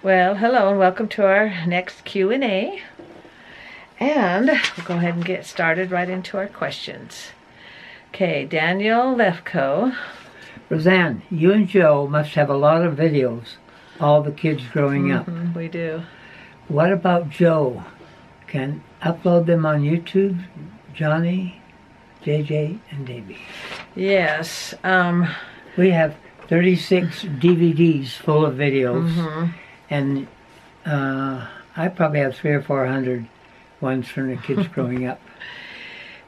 Well, hello and welcome to our next Q&A. And we'll go ahead and get started right into our questions. Okay, Daniel Lefko. Roseanne, you and Joe must have a lot of videos, all the kids growing up. We do. What about Joe? Can upload them on YouTube? Johnny, JJ, and Davey. Yes. We have 36 DVDs full of videos, and I probably have 300 or 400 ones from the kids growing up.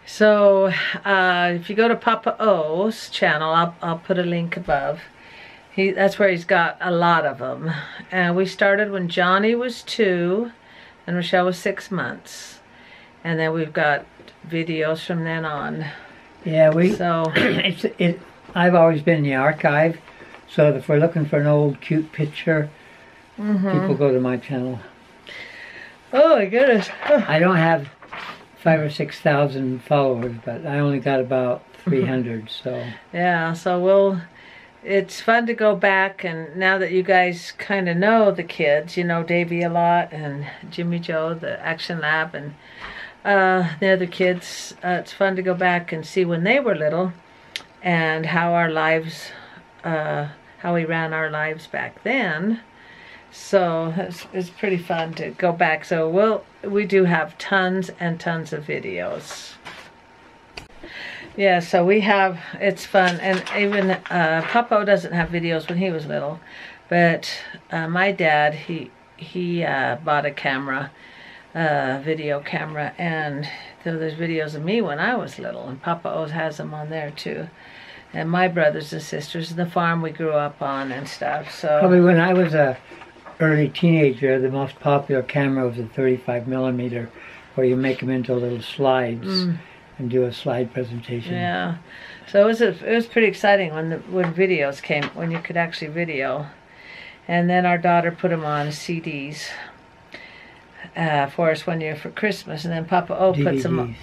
So, if you go to Papa O's channel, I'll put a link above. That's where he's got a lot of them. And we started when Johnny was 2 and Rochelle was 6 months. And then we've got videos from then on. Yeah, So I've always been in the archive, so if we're looking for an old cute picture, people go to my channel. Oh my goodness. I don't have 5,000 or 6,000 followers, but I only got about 300, so. Yeah, so it's fun to go back, and now that you guys kind of know the kids, you know Davey a lot, and Jimmy Joe, the Action Lab, and the other kids, it's fun to go back and see when they were little, and how our lives, how we ran our lives back then. So it's pretty fun to go back. So we do have tons and tons of videos. Yeah, so it's fun. And even Papa doesn't have videos when he was little, but my dad, he bought a camera, video camera, and so there's videos of me when I was little, and Papa O's has them on there too. And my brothers and sisters, the farm we grew up on and stuff. So probably when I was a early teenager, the most popular camera was a 35mm, where you make them into little slides and do a slide presentation. Yeah, so it was pretty exciting when videos came, when you could actually video. And then our daughter put them on CDs for us one year for Christmas, and then Papa O puts them on.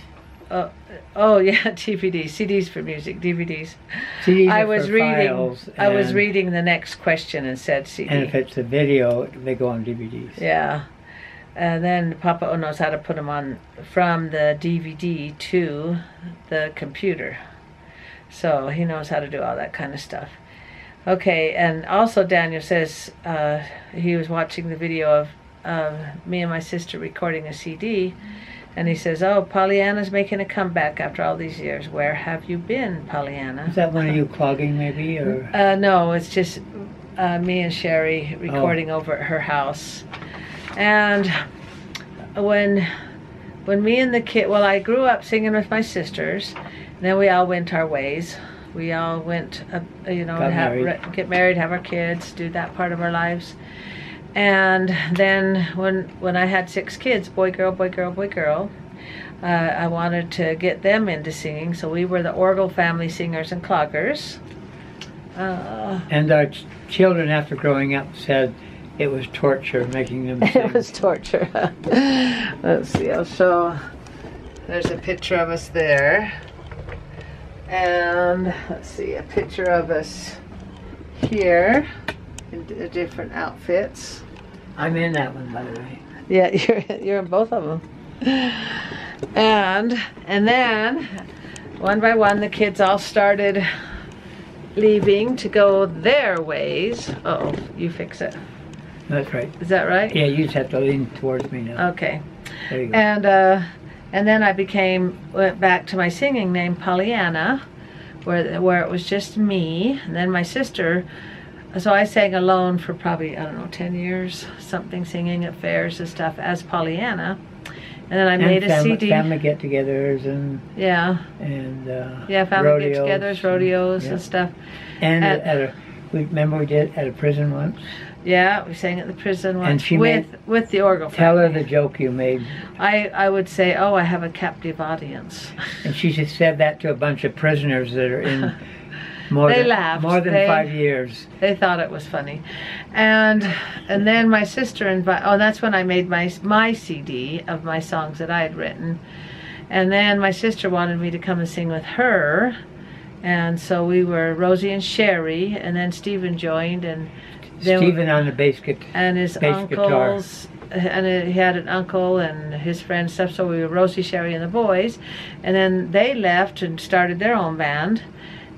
Oh yeah, DVDs, CDs for music, DVDs. CDs I was reading. Files, I was reading the next question and said CD. And if it's a video, they go on DVDs. Yeah, and then Papa O knows how to put them on from the DVD to the computer, so he knows how to do all that kind of stuff. Okay, and also Daniel says he was watching the video of me and my sister recording a CD. And he says, "Oh, Pollyanna's making a comeback after all these years. Where have you been, Pollyanna?" Is that one of you clogging, maybe, or? No, it's just me and Sherry recording over at her house. And when me and the kid, well, I grew up singing with my sisters, and then we all went our ways. We all went, get married, have our kids, do that part of our lives. And then when I had 6 kids, boy, girl, boy, girl, boy, girl, I wanted to get them into singing. So we were the Orgel family singers and cloggers. And our children, after growing up, said it was torture making them sing. It was torture. Let's see, I'll show. There's a picture of us there. And let's see, a picture of us here in different outfits. I'm in that one, by the way. Yeah, you're in both of them. And then one by one the kids all started leaving to go their ways. Uh-oh, you fix it. That's right. Is that right? Yeah, you just have to lean towards me now. Okay. There you go. And then I went back to my singing name, Pollyanna, where it was just me, and then my sister. So I sang alone for probably, I don't know, 10 years, something, singing at fairs and stuff as Pollyanna. And then I made a CD. Family get-togethers and family rodeos, get-togethers, rodeos and stuff. And remember we did at a prison once? Yeah, we sang at the prison once and she with the Orgel family. Tell her the joke you made. I would say, "Oh, I have a captive audience." And she just said that to a bunch of prisoners that are in more than 5 years. They thought it was funny. And then my sister that's when I made my CD of my songs that I had written. And then my sister wanted me to come and sing with her. And so we were Rosie and Sherry, and then Stephen joined, and Stephen on the bass guitar. And his uncles, and he had an uncle and his friends stuff, so we were Rosie, Sherry, and the boys. And then they left and started their own band.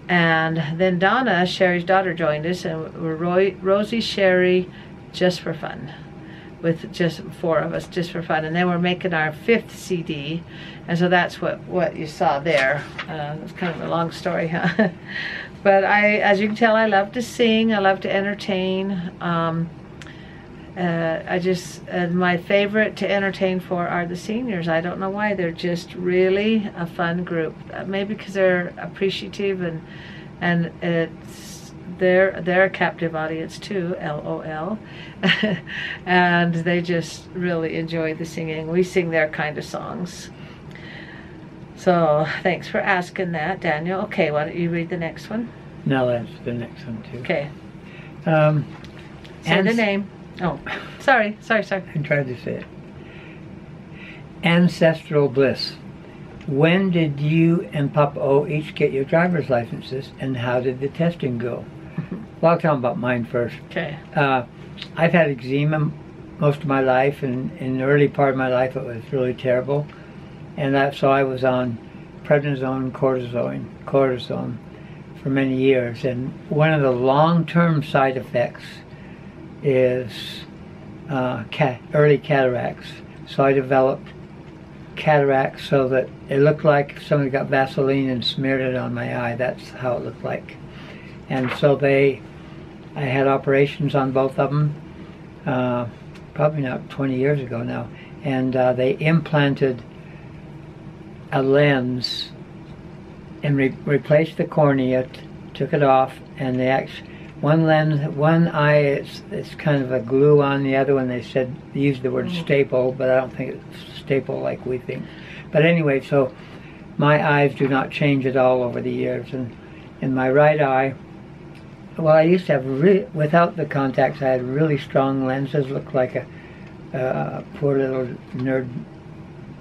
And then Donna, Sherry's daughter, joined us, and we're Rosie, Sherry, just for fun, with just 4 of us, just for fun. And then we're making our 5th CD, and so that's what you saw there. It's kind of a long story, huh? But as you can tell, I love to sing, I love to entertain. My favorite to entertain for are the seniors. I don't know why. They're just really a fun group. Maybe because they're appreciative, and they're a captive audience too, LOL. And they just really enjoy the singing. We sing their kind of songs. So thanks for asking that, Daniel. Okay, why don't you read the next one? No, that's the next one too. Okay. Say the name. Oh, sorry. I tried to say it. Ancestral Bliss. When did you and Papa O each get your driver's licenses, and how did the testing go? Well, I'll tell them about mine first. Okay. I've had eczema most of my life, and in the early part of my life it was really terrible. And so I was on prednisone, cortisone for many years. And one of the long-term side effects is early cataracts. So I developed cataracts so that it looked like somebody got Vaseline and smeared it on my eye. That's how it looked like. And so I had operations on both of them, probably not 20 years ago now. And they implanted a lens and replaced the cornea, took it off, and they one eye it's kind of a glue on, the other one they used the word staple, but I don't think it's staple like we think. But anyway, so my eyes do not change at all over the years. And in my right eye, well, I used to have without the contacts, I had really strong lenses, looked like a poor little nerd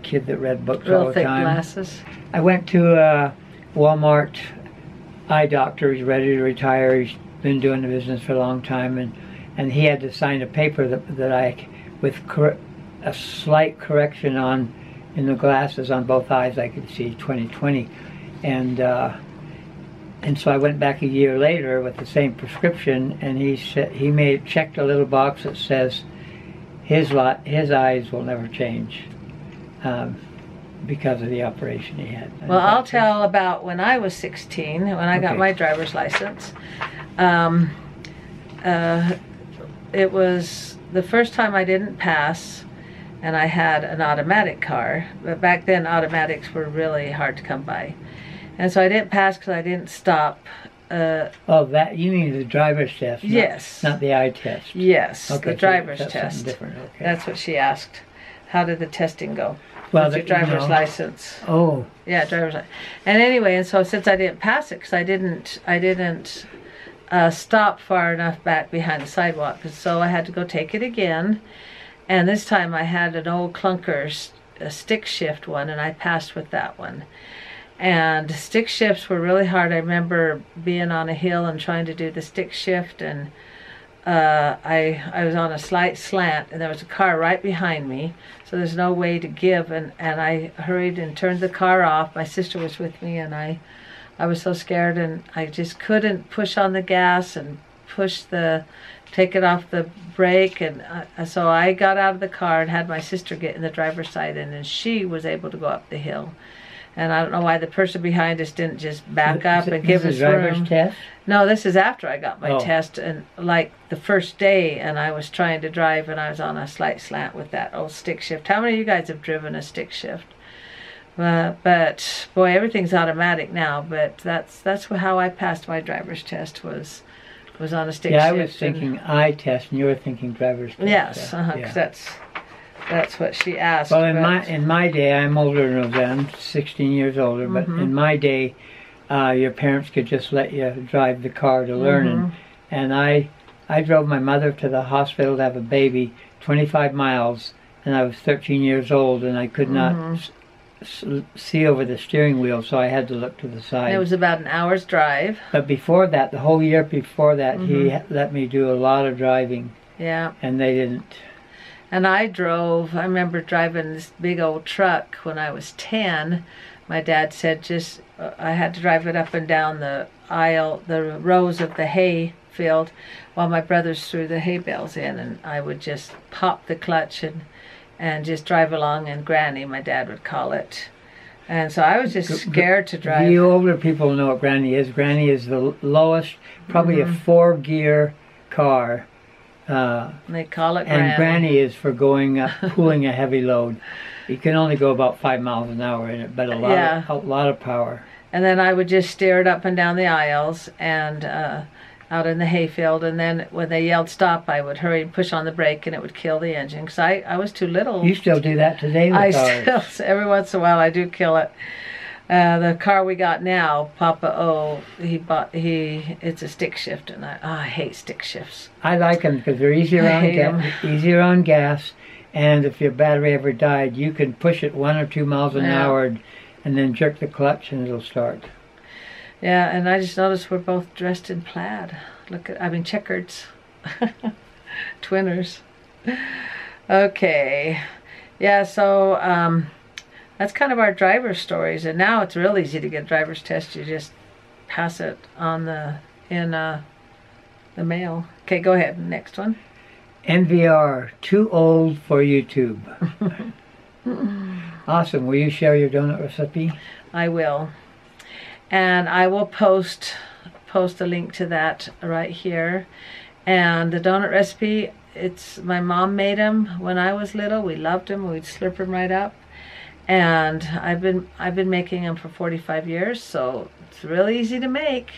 kid that read books all the time. Real thick glasses. I went to Walmart eye doctor. He's ready to retire. He's been doing the business for a long time, and he had to sign a paper that I, with a slight correction in the glasses on both eyes, I could see 20/20, and so I went back a year later with the same prescription, and he checked a little box that says his eyes will never change. Because of the operation he had. Well, I'll tell about when I was 16, when I got my driver's license. It was the first time I didn't pass, and I had an automatic car. But back then, automatics were really hard to come by. And so I didn't pass because I didn't stop. That you mean the driver's test? Yes. Not the eye test. Yes, okay, the driver's that's test. Something different. Okay. That's what she asked. How did the testing go? Well, your driver's license. Oh. Yeah, driver's license. And anyway, and so since I didn't pass it, because I didn't stop far enough back behind the sidewalk, so I had to go take it again. And this time I had an old clunker, a stick shift one, and I passed with that one. And stick shifts were really hard. I remember being on a hill and trying to do the stick shift, and I was on a slight slant, and there was a car right behind me, so there's no way to give, and I hurried and turned the car off. My sister was with me, and I was so scared, and I just couldn't push on the gas and take it off the brake, and so I got out of the car and had my sister get in the driver's side, and she was able to go up the hill. And I don't know why the person behind us didn't just back up and give us room. Test? No, this is after I got my test, and like the first day, and I was trying to drive, and I was on a slight slant with that old stick shift. How many of you guys have driven a stick shift? But boy, everything's automatic now. But that's how I passed my driver's test, was on a stick shift. Yeah, I was thinking eye test, and you were thinking driver's test. Yes, because that's what she asked. Well, in my day, I'm older than them, 16 years older, but in my day, your parents could just let you drive the car to learn. And I drove my mother to the hospital to have a baby, 25 miles, and I was 13 years old, and I could not see over the steering wheel, so I had to look to the side. And it was about an hour's drive. But before that, the whole year before that, he let me do a lot of driving. Yeah. And they didn't. And I remember driving this big old truck when I was 10. My dad said I had to drive it up and down the aisle, the rows of the hay field, while my brothers threw the hay bales in, and I would just pop the clutch and just drive along, and Granny, my dad would call it. And so I was just scared to drive. You older people know what Granny is. Granny is the lowest, probably a 4-gear car. They call it Granny. And Granny is for going up, pulling a heavy load. You can only go about 5 miles an hour in it, but a lot of power. And then I would just steer it up and down the aisles and out in the hayfield. And then when they yelled stop, I would hurry and push on the brake, and it would kill the engine because I was too little. You still do that today with cars? Every once in a while I do kill it. The car we got now, Papa it's a stick shift, and I hate stick shifts. I like them because they're easier on gas, and if your battery ever died, you can push it 1 or 2 miles an hour and then jerk the clutch and it'll start. Yeah, and I just noticed we're both dressed in plaid. Checkers. Twinners. Okay. Yeah, so that's kind of our driver's stories, and now it's real easy to get a driver's test. You just pass it in the mail. Okay, go ahead. Next one. NVR, too old for YouTube. Awesome. Will you share your donut recipe? I will, and I will post a link to that right here. And the donut recipe, my mom made them when I was little. We loved them. We'd slurp them right up. And I've been making them for 45 years, so it's really easy to make.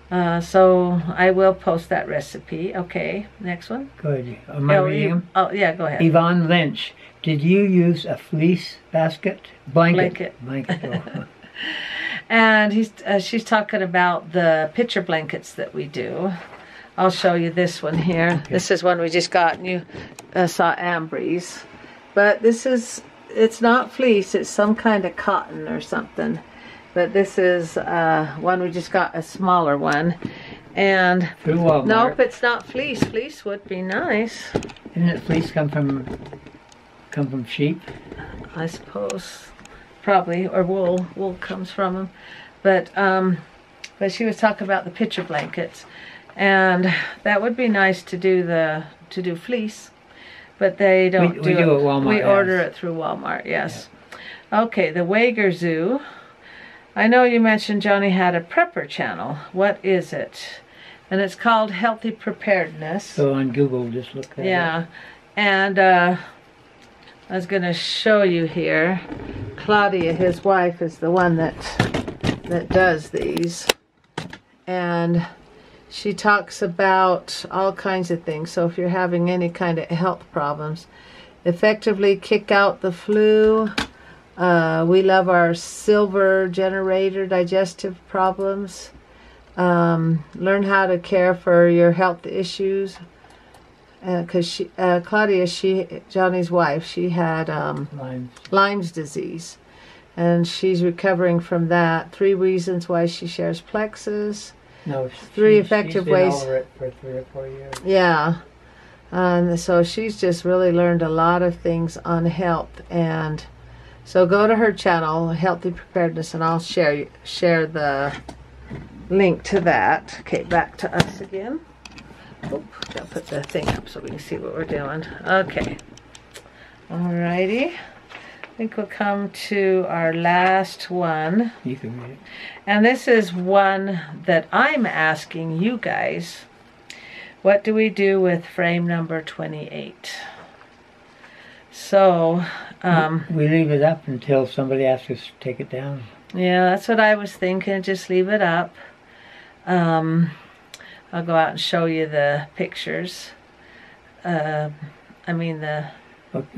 So I will post that recipe. Okay, next one. Good. Am I reading them? Oh, yeah, go ahead. Yvonne Lynch, did you use a fleece basket? Blanket. Oh. And she's talking about the picture blankets that we do. I'll show you this one here. Okay. This is one we just got, and you saw Ambry's. But it's not fleece, it's some kind of cotton or something. But this is one we just got, a smaller one. And through Walmart. Nope, it's not fleece. Fleece would be nice. Didn't it fleece come from sheep? I suppose, probably, or wool. Wool comes from them. But she was talking about the picture blankets, and that would be nice to do fleece. But they don't do it. At Walmart. We order it through Walmart, yes. Yeah. Okay, the Wager Zoo. I know you mentioned Johnny had a prepper channel. What is it? And it's called Healthy Preparedness. So on Google, just look that up. Yeah. And I was going to show you here. Claudia, his wife, is the one that does these. And she talks about all kinds of things. So if you're having any kind of health problems, effectively kick out the flu. We love our silver generator digestive problems. Learn how to care for your health issues. Because Claudia, Johnny's wife, she had Lyme's disease. And she's recovering from that. 3 reasons why she shares plexus. No, 3 effective ways. She's been over it for 3 or 4 years. Yeah. And so she's just really learned a lot of things on health. And so go to her channel, Healthy Preparedness, and I'll share the link to that. Okay, back to us again. Oop, gotta put the thing up so we can see what we're doing. Okay. Alrighty. I think we'll come to our last one. You can read it. And this is one that I'm asking you guys. What do we do with frame number 28? So, we leave it up until somebody asks us to take it down. Yeah, that's what I was thinking. Just leave it up. I'll go out and show you the pictures. The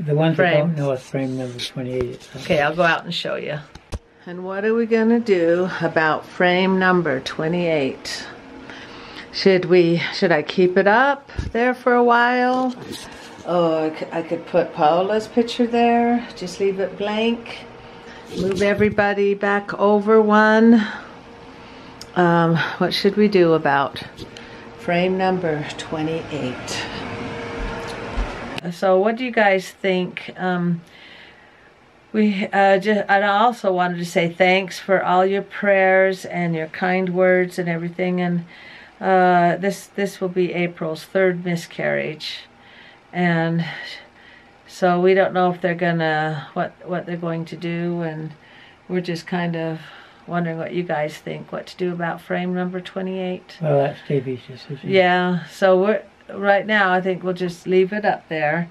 ones that don't know it's frame number 28. Okay, I'll go out and show you. And what are we going to do about frame number 28? Should I keep it up there for a while? Oh, I could put Paola's picture there. Just leave it blank. Move everybody back over one. What should we do about frame number 28? So what do you guys think? And I also wanted to say thanks for all your prayers and your kind words and everything. And this will be April's 3rd miscarriage, and so we don't know if they're gonna what they're going to do, and we're just kind of wondering what you guys think, what to do about frame number 28. Well, that's Davey's decision. Yeah, so right now I think we'll just leave it up there,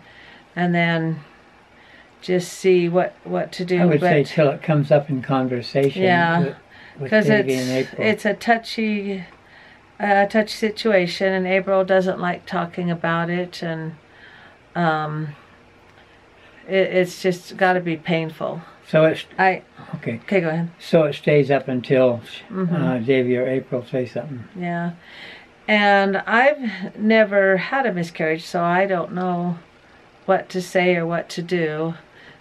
and then just see what to do. I would say till it comes up in conversation. Yeah, because it's a touchy situation, and April doesn't like talking about it, and it's just got to be painful. So it's okay, go ahead. So it stays up until Davey or April say something. Yeah, and I've never had a miscarriage, so I don't know what to say or what to do.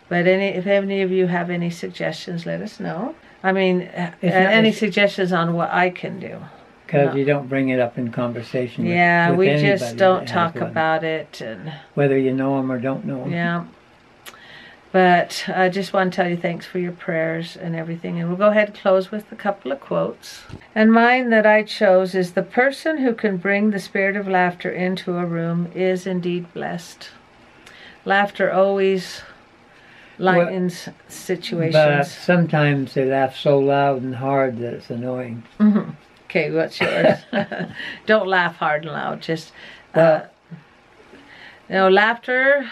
But if any of you have any suggestions, let us know. I mean, any suggestions on what I can do. Because you don't bring it up in conversation. Yeah, with we just don't talk about it, and whether you know them or don't know them. Yeah. But I just want to tell you thanks for your prayers and everything. And we'll go ahead and close with a couple of quotes. And mine that I chose is, the person who can bring the spirit of laughter into a room is indeed blessed. Laughter always lightens situations. But sometimes they laugh so loud and hard that it's annoying. Mm-hmm. Okay, what's yours? Don't laugh hard and loud. Just, laughter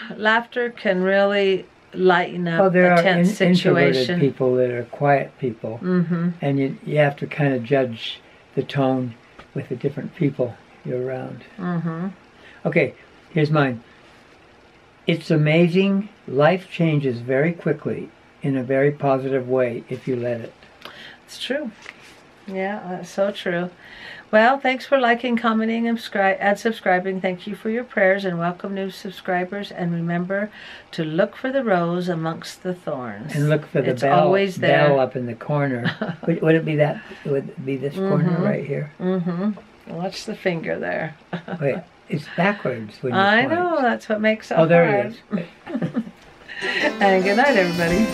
can really lighten up a tense situation. Introverted people that are quiet people, and you have to kind of judge the tone with the different people you're around. Okay, here's mine. It's amazing. Life changes very quickly in a very positive way if you let it. It's true. Yeah, that's so true. Well, thanks for liking, commenting, and subscribing. Thank you for your prayers, and welcome new subscribers. And remember to look for the rose amongst the thorns. And look for the bell up in the corner. Would it be that? Would it be this corner right here? Watch the finger there. Wait, it's backwards when you I point. know, that's what makes it hard. Oh, there it is. And good night, everybody.